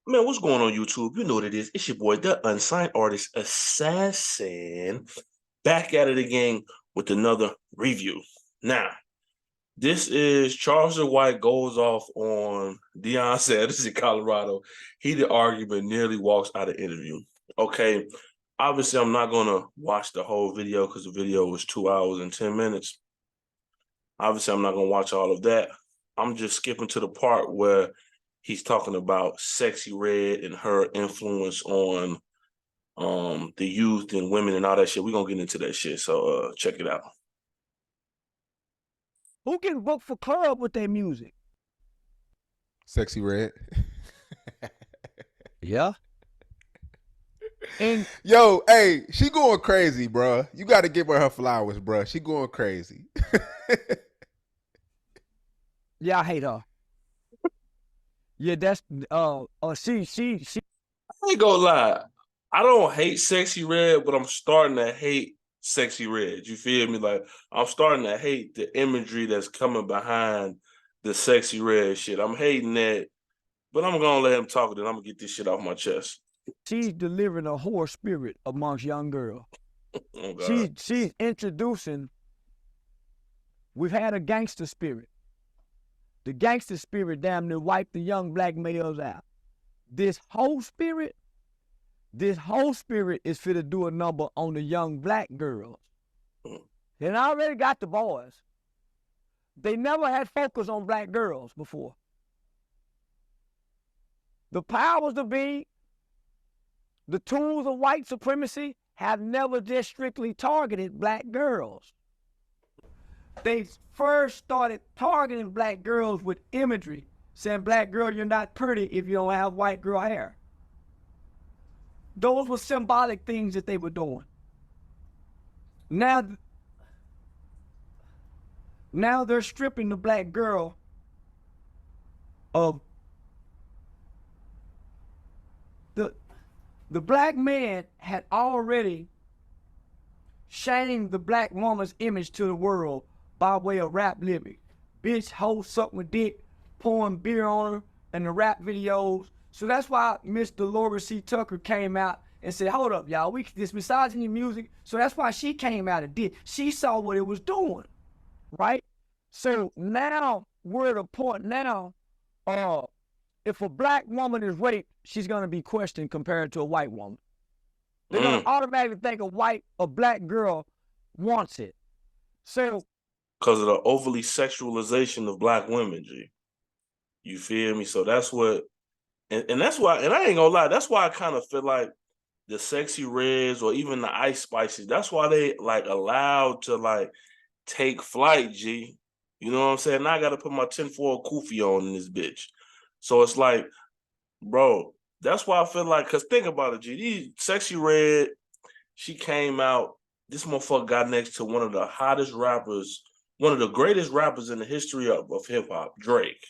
Man, what's going on YouTube? You know what it is. It's your boy, the unsigned artist assassin, back at it again with another review. Now, this is Charleston White goes off on Deion Sanders in Colorado. Heated argument, nearly walks out of interview. Okay, obviously I'm not gonna watch the whole video because the video was 2 hours and 10 minutes. Obviously, I'm not gonna watch all of that. I'm just skipping to the part where he's talking about Sexyy Red and her influence on the youth and women and all that shit. We're gonna get into that shit. So check it out. Who can book for club with their music? Sexyy Red. Yeah. And Yo, hey, she going crazy, bro. You got to give her flowers, bro. She going crazy. yeah, I hate her. Yeah, that's she I ain't gonna lie. I don't hate Sexyy Red, but I'm starting to hate Sexyy Red. You feel me? Like I'm starting to hate the imagery that's coming behind the Sexyy Red shit. I'm hating that, but I'm gonna let him talk, and then I'm gonna get this shit off my chest. she's delivering a whore spirit amongst young girls. Oh God. She's introducing. We've had a gangster spirit. The gangster spirit damn near wiped the young black males out. This whole spirit is fit to do a number on the young black girls. And I already got the boys. They never had focus on black girls before. The powers to be, the tools of white supremacy have never just strictly targeted black girls. They first started targeting black girls with imagery, saying, black girl, you're not pretty if you don't have white girl hair. Those were symbolic things that they were doing. Now they're stripping the black girl of the black man had already shamed the black woman's image to the world by way of rap lyrics. Bitch, hoe, sucking with dick, pouring beer on her in the rap videos. So that's why Miss Dolores C. Tucker came out and said, hold up, y'all, this misogyny music. So that's why she came out and did. She saw what it was doing, right? So now we're at a point now, if a black woman is raped, she's gonna be questioned compared to a white woman. They're gonna automatically think a black girl wants it. So because of the overly sexualization of black women, G. You feel me? So that's what, and that's why, and I ain't gonna lie, that's why I kind of feel like the Sexyy Reds or even the Ice Spices, that's why they like allowed to like take flight, G. You know what I'm saying? Now I gotta put my tinfoil kufi on in this bitch. So it's like, bro, that's why I feel like, cause think about it, G. These Sexyy Red, she came out, this motherfucker got next to one of the hottest rappers, one of the greatest rappers in the history of hip hop, Drake.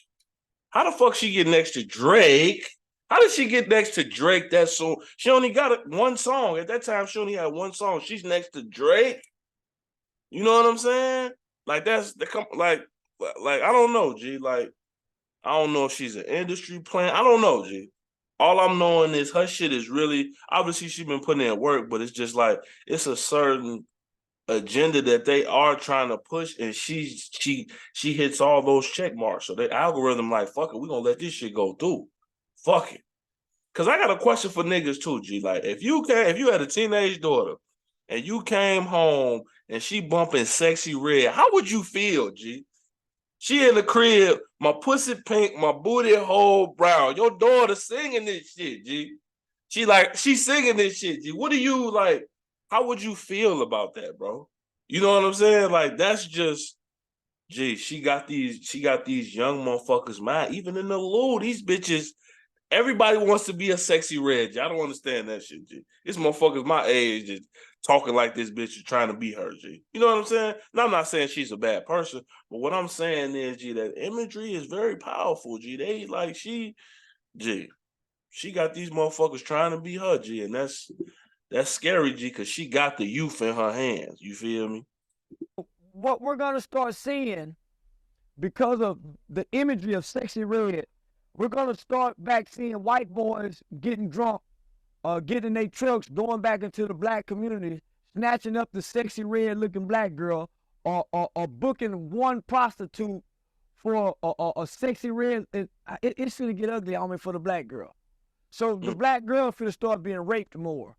How the fuck she get next to Drake? How did she get next to Drake that soon? She only got one song. At that time, she only had one song. She's next to Drake. You know what I'm saying? Like that's the like I don't know, G. Like I don't know if she's an industry plant. I don't know, G. All I'm knowing is her shit is really, obviously she's been putting in work, but it's just like it's a certain agenda that they are trying to push, and she hits all those check marks. So the algorithm like, fuck it, we're gonna let this shit go through. Fuck it. Cause I got a question for niggas too, G. Like if you had a teenage daughter and you came home and she bumping Sexyy Red, how would you feel, G? She in the crib, my pussy pink, my booty hole brown. Your daughter singing this shit, G. She singing this shit, G. What do you like? How would you feel about that, bro? You know what I'm saying? Like that's just, G. She got these young motherfuckers mind. Even in the Lou, these bitches. Everybody wants to be a Sexyy Red, G. I don't understand that shit, G. This motherfuckers my age just talking like this bitch is trying to be her, G. You know what I'm saying? Now, I'm not saying she's a bad person, but what I'm saying is, G, that imagery is very powerful, G. They like she got these motherfuckers trying to be her, G, and that's scary, G, because she got the youth in her hands. You feel me? what we're gonna start seeing, because of the imagery of Sexyy Red, We're gonna start back seeing white boys getting drunk, getting in their trucks, going back into the black community, snatching up the sexy red-looking black girl, or booking one prostitute for a sexy red. It's gonna get ugly on me for the black girl. So the black girl finna start being raped more.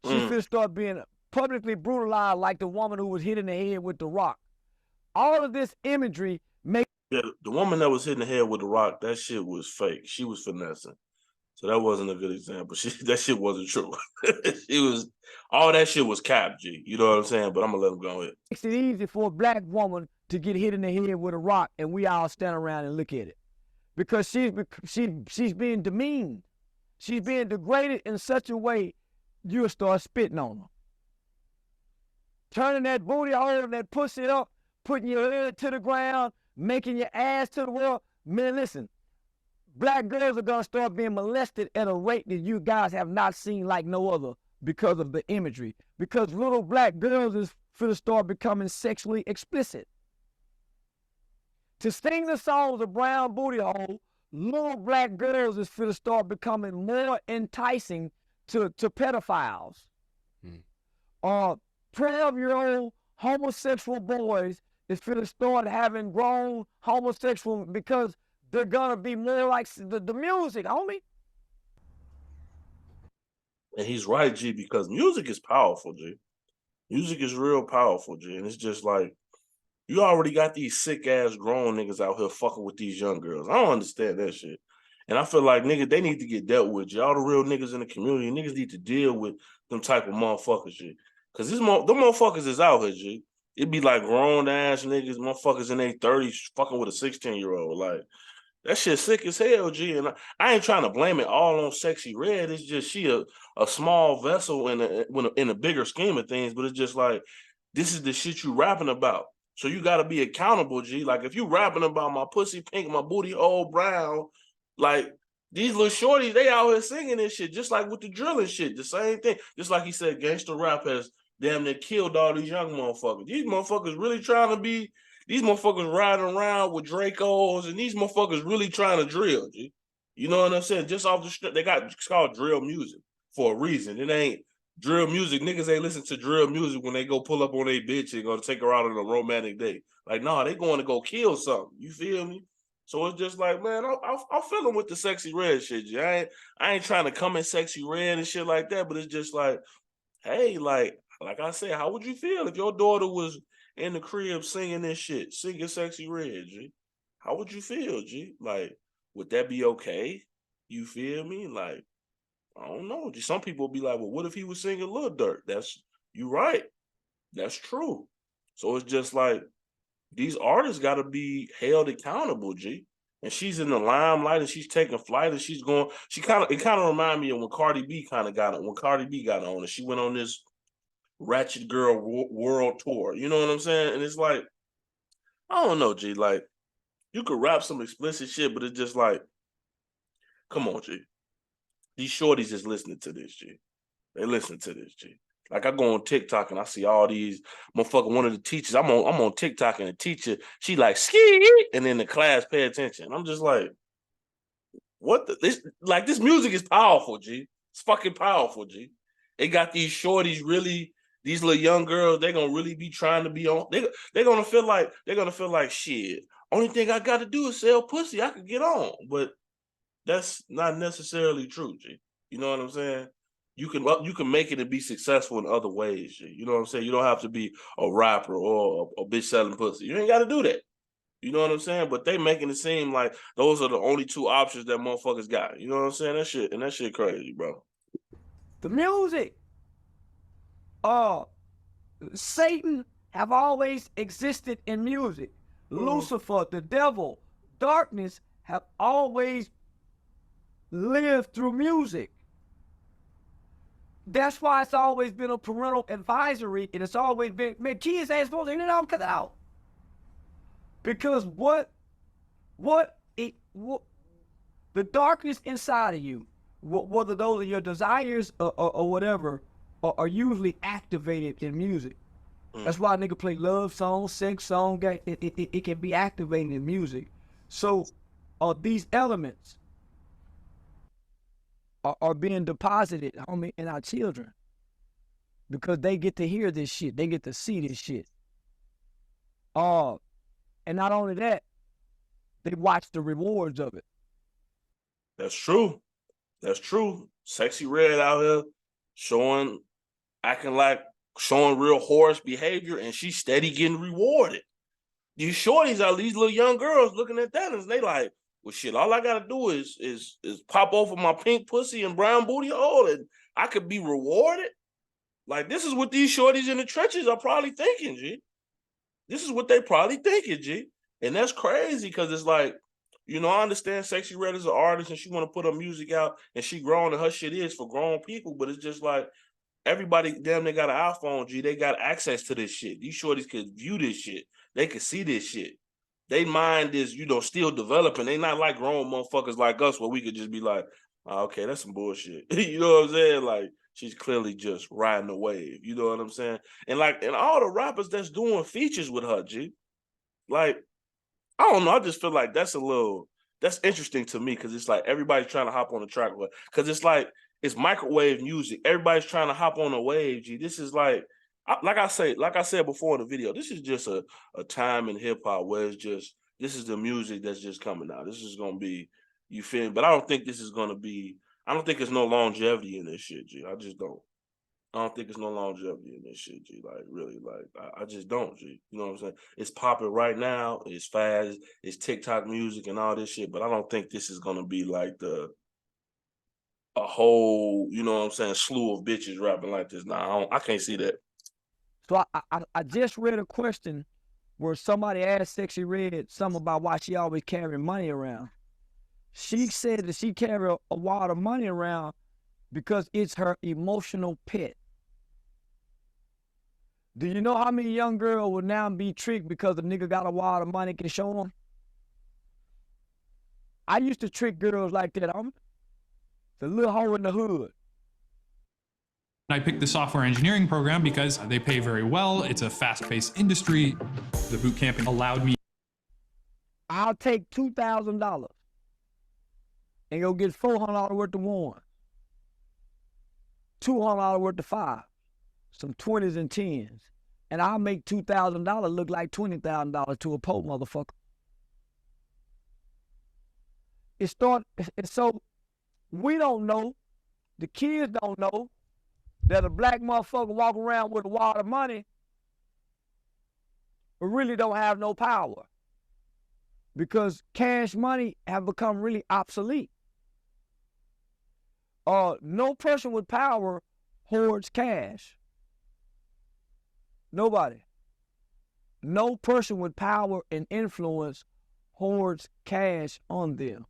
She finna start being publicly brutalized like the woman who was hit in the head with the rock. All of this imagery makes. Yeah, the woman that was hitting the head with the rock, that shit was fake. She was finessing. So that wasn't a good example. That shit wasn't true. All that shit was cap, G. You know what I'm saying? But I'm gonna let him go ahead. Makes it easy for a black woman to get hit in the head with a rock, and we all stand around and look at it, because she's being demeaned. She's being degraded in such a way, you'll start spitting on her. Turning that booty hole, that pussy up, putting your head to the ground, making your ass to the world. Man, listen, black girls are gonna start being molested at a rate that you guys have not seen like no other because of the imagery. Because little black girls is finna start becoming sexually explicit. To sing the songs of Brown Booty Hole, little black girls is finna start becoming more enticing to pedophiles. 12-year-old homosexual boys is finna start having grown homosexual, because they're gonna be more like the music, homie. And he's right, G, because music is powerful, G. Music is real powerful, G. And it's just like, you already got these sick ass grown niggas out here fucking with these young girls. I don't understand that shit. And I feel like, nigga, they need to get dealt with, G. All the real niggas in the community, niggas need to deal with them type of motherfuckers, G. Because them motherfuckers is out here, G. It'd be like grown ass niggas, motherfuckers in their 30s fucking with a 16-year-old. Like, that shit sick as hell, G. And I ain't trying to blame it all on Sexyy Red. It's just she a small vessel in a bigger scheme of things. But it's just like, this is the shit you rapping about. So you got to be accountable, G. Like, if you rapping about my pussy pink, my booty hole brown, like, these little shorties, they out here singing this shit, just like with the drilling shit, the same thing. Just like he said, gangster rap has damn near killed all these young motherfuckers. These motherfuckers really trying to be, these motherfuckers riding around with Dracos, and these motherfuckers really trying to drill, G. You know what I'm saying? Just off the strip, it's called drill music for a reason. It ain't drill music. Niggas ain't listen to drill music when they go pull up on their bitch and go take her out on a romantic date. Like, nah, they going to go kill something. You feel me? So it's just like, man, I'm feeling with the Sexyy Red shit, G. I ain't trying to come in Sexyy Red and shit like that, but it's just like, hey, like I said, how would you feel if your daughter was in the crib singing this shit, singing Sexyy Red, G? How would you feel, G? Like, would that be okay? You feel me? Like, I don't know. G. Some people be like, well, what if he was singing Lil Durk? You right. That's true. So it's just like, these artists got to be held accountable, G. And she's in the limelight and she's taking flight and she's going, it kind of remind me of when Cardi B got on and she went on this Ratchet Girl world tour. You know what I'm saying? And it's like, I don't know, G. Like, you could rap some explicit shit, but it's just like, come on, G. These shorties is listening to this, G. They listen to this, G. Like, I go on TikTok and I see all these motherfucking, one of the teachers, I'm on TikTok and the teacher, she like, ski, and then the class pay attention. I'm just like, this music is powerful, G. It's fucking powerful, G. They got these shorties really, these little young girls, they're gonna really be trying to be on, they're gonna feel like shit. Only thing I gotta do is sell pussy, I could get on. But that's not necessarily true, G. You know what I'm saying? You can make it and be successful in other ways, G. You know what I'm saying? You don't have to be a rapper or a bitch selling pussy. You ain't got to do that. You know what I'm saying? But they making it seem like those are the only two options that motherfuckers got. You know what I'm saying? That shit crazy, bro. The music. Satan have always existed in music. Lucifer, the devil, darkness have always lived through music. That's why it's always been a parental advisory, and it's always been, man, kids ain't supposed to hear it all cut out. Because the darkness inside of you, whether those are your desires or whatever, are usually activated in music. That's why a nigga play love songs, sex songs, it can be activated in music. So these elements are being deposited, homie, in our children. Because they get to hear this shit. They get to see this shit. And not only that, they watch the rewards of it. That's true. That's true. Sexy Red out here showing real horse behavior, and she's steady getting rewarded. These shorties are these little young girls looking at that, and they like, well, shit, all I gotta do is pop over my pink pussy and brown booty hole, and I could be rewarded. Like, this is what these shorties in the trenches are probably thinking, G. This is what they probably thinking, G. And that's crazy, because it's like, you know, I understand Sexy Red is an artist and she want to put her music out and she grown and her shit is for grown people, but it's just like, everybody damn near got an iPhone, G. They got access to this shit. These shorties could view this shit. They could see this shit. They mind is, you know, still developing. They not like grown motherfuckers like us where we could just be like, oh, okay, that's some bullshit. You know what I'm saying? Like, she's clearly just riding the wave. You know what I'm saying? And like, and all the rappers that's doing features with her, G. Like, I don't know. I just feel like that's interesting to me, because it's like everybody's trying to hop on the track with, because it's like, it's microwave music. Everybody's trying to hop on a wave, G. This is like I said before in the video, this is just a time in hip hop where it's just, this is the music that's just coming out. This is gonna be, you feel me? But I don't think this is gonna be, I don't think there's no longevity in this shit, G. I just don't. I don't think there's no longevity in this shit, G. Like, really, like, I just don't, G. You know what I'm saying? It's popping right now. It's fast. It's TikTok music and all this shit. But I don't think this is gonna be like a whole, you know what I'm saying, slew of bitches rapping like this. Nah, I can't see that. So I just read a question where somebody asked Sexy Red something about why she always carrying money around. She said that she carry a wad of money around because it's her emotional pet. Do you know how many young girls will now be tricked because a nigga got a wad of money can show them? I used to trick girls like that. I'm the little hoe in the hood. I picked the software engineering program because they pay very well. It's a fast-paced industry. The boot camp allowed me. I'll take $2,000 and go get $400 worth of one, $200 worth of five, some 20s and 10s, and I'll make $2,000 look like $20,000 to a poor motherfucker. So we don't know, the kids don't know that a black motherfucker walk around with a wad of money but really don't have no power, because cash money have become really obsolete. No person with power hoards cash. Nobody. No person with power and influence hoards cash on them.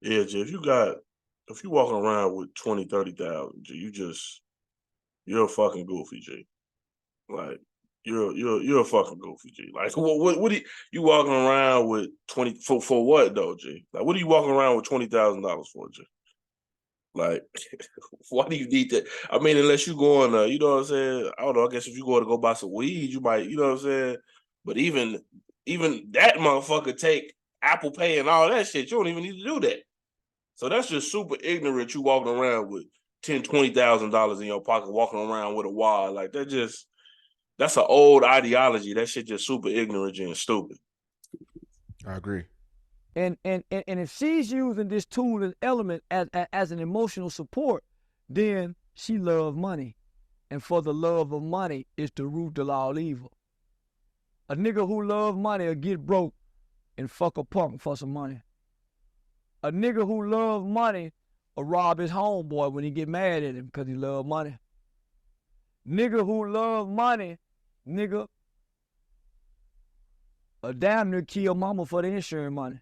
Yeah, G, if you walking around with 20, 30,000, G, you're a fucking goofy, G. Like, you're a fucking goofy, G. Like, what do you walking around with 20 for what though, G? Like, what are you walking around with $20,000 for, G? Like, why do you need that? I mean, unless you going, you know what I'm saying? I don't know. I guess if you go buy some weed, you might, you know what I'm saying? But even that motherfucker take Apple Pay and all that shit. You don't even need to do that. So that's just super ignorant. You walking around with $10,000-$20,000 in your pocket, walking around with a wallet like that. That's an old ideology. That shit just super ignorant and stupid. I agree. And if she's using this tool and element as an emotional support, then she loves money. And for the love of money is the root of all evil. A nigga who loves money will get broke and fuck a punk for some money. A nigga who loves money will rob his homeboy when he get mad at him because he loves money. Nigga who loves money, nigga, a damn near kill mama for the insurance money.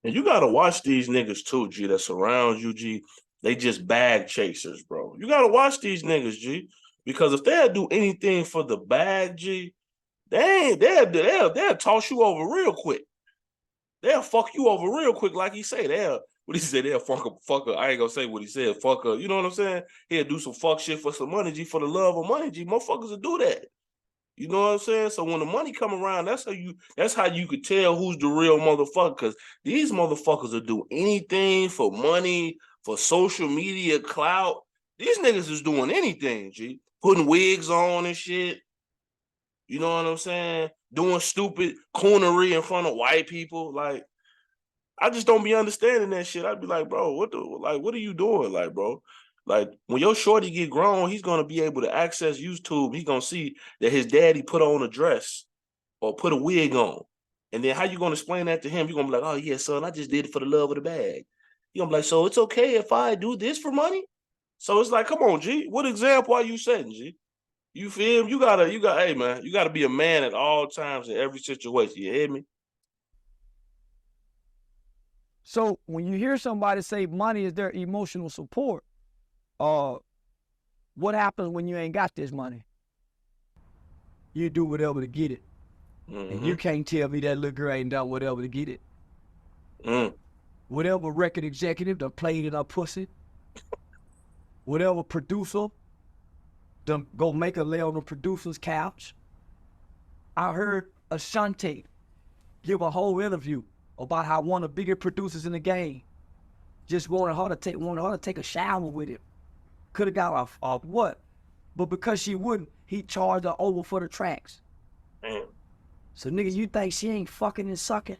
And you gotta watch these niggas too, G, that surround you, G. They just bag chasers, bro. You gotta watch these niggas, G. Because if they'll do anything for the bag, G, they'll toss you over real quick. They'll fuck you over real quick, like he said. They'll fuck her. I ain't gonna say what he said, fuck her. You know what I'm saying? He'll do some fuck shit for some money, G, for the love of money, G. Motherfuckers will do that. You know what I'm saying? So when the money come around, that's how you could tell who's the real motherfucker. Because these motherfuckers will do anything for money, for social media clout, these niggas is doing anything, G. Putting wigs on and shit. You know what I'm saying? Doing stupid coonery in front of white people. Like, I just don't be understanding that shit. I'd be like, bro, what are you doing? Like, bro, like when your shorty get grown, he's gonna be able to access YouTube. He's gonna see that his daddy put on a dress or put a wig on. And then how you gonna explain that to him? You're gonna be like, oh yeah, son, I just did it for the love of the bag. You're gonna be like, so it's okay if I do this for money? So it's like, come on, G. What example are you setting, G? You feel me? Hey man, you gotta be a man at all times in every situation. You hear me? So when you hear somebody say money is their emotional support, what happens when you ain't got this money? You do whatever to get it. Mm-hmm. And you can't tell me that little girl ain't done whatever to get it. Whatever record executive done played in her pussy, whatever producer done go make her lay on the producer's couch. I heard Ashanti give a whole interview about how one of the bigger producers in the game just wanted her to take a shower with him. Could have got off what? But because she wouldn't, he charged her over for the tracks. So nigga, you think she ain't fucking and sucking?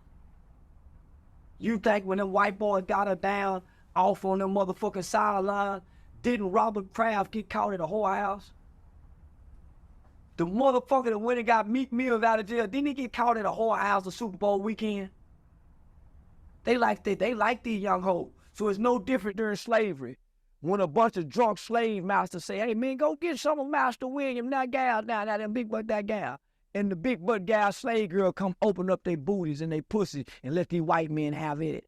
You think when them white boys got her down off on them motherfucking sideline, didn't Robert Kraft get caught at a whorehouse? The motherfucker that went and got Meek Mills out of jail, didn't he get caught at a whorehouse the Super Bowl weekend? They like these young hoes. So it's no different during slavery. When a bunch of drunk slave masters say, hey man, go get some of Master William, that gal down, that big butt, that gal. And the big butt gal slave girl come open up their booties and they pussies and let these white men have it.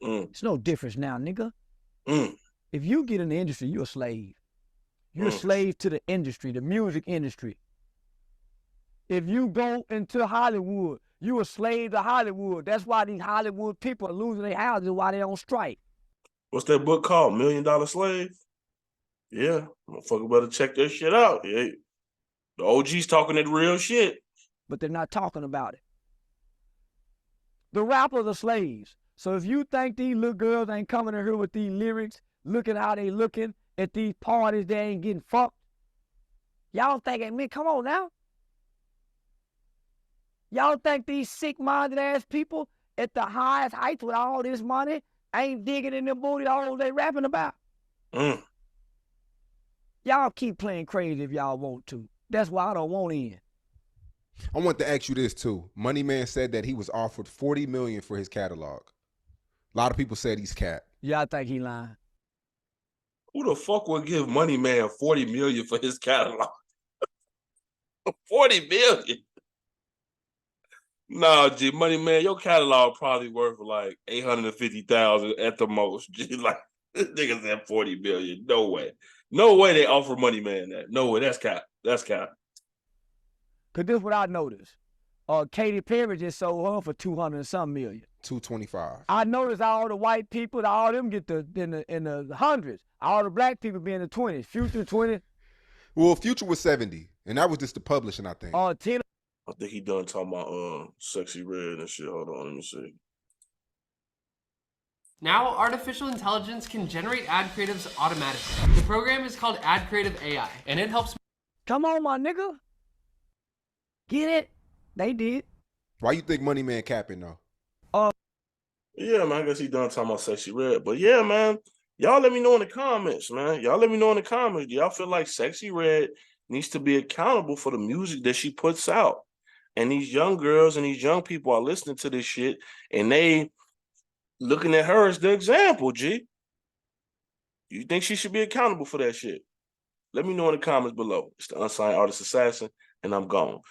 It's no difference now, nigga. If you get in the industry, you're a slave. You're a slave to the industry, the music industry. If you go into Hollywood, you a slave to Hollywood. That's why these Hollywood people are losing their houses, why they on strike. What's that book called? $1 Million Slave? Yeah, motherfucker better check that shit out. Yeah. The OG's talking that real shit. But they're not talking about it. The rappers are slaves. So if you think these little girls ain't coming in here with these lyrics, looking how they looking at these parties, they ain't getting fucked. Y'all think, man, come on now. Y'all think these sick-minded ass people at the highest heights with all this money ain't digging in the booty all they rapping about? Y'all keep playing crazy if y'all want to. That's why I don't want in. I want to ask you this too. Money Man said that he was offered $40 million for his catalog. A lot of people said he's capped. Yeah, I think he lying. Who the fuck would give Money Man $40 million for his catalog? $40 million? Nah, G, Money Man, your catalog probably worth like $850,000 at the most. G, like this nigga said $40 million. No way. No way they offer Money Man that. No way. That's cap. That's cap. Cause this is what I noticed. Katy Perry just sold her for $200 and some million. 225. I noticed all the white people, all of them get in the hundreds. All the black people be in the 20s. Future 20. Well, Future was 70, and that was just the publishing, I think. 10. I think he done talking about Sexyy Red and shit. Hold on, let me see. Now, artificial intelligence can generate ad creatives automatically. The program is called Ad Creative AI, and it helps. Come on, my nigga. Get it? They did. Why you think Money Man capping though? Yeah, man, I guess he done talking about Sexyy Red. But yeah, man, y'all let me know in the comments, man. Y'all let me know in the comments. Do y'all feel like Sexyy Red needs to be accountable for the music that she puts out? And these young girls and these young people are listening to this shit and they looking at her as the example, G. You think she should be accountable for that shit? Let me know in the comments below. It's the Unsigned Artist Assassin, and I'm gone.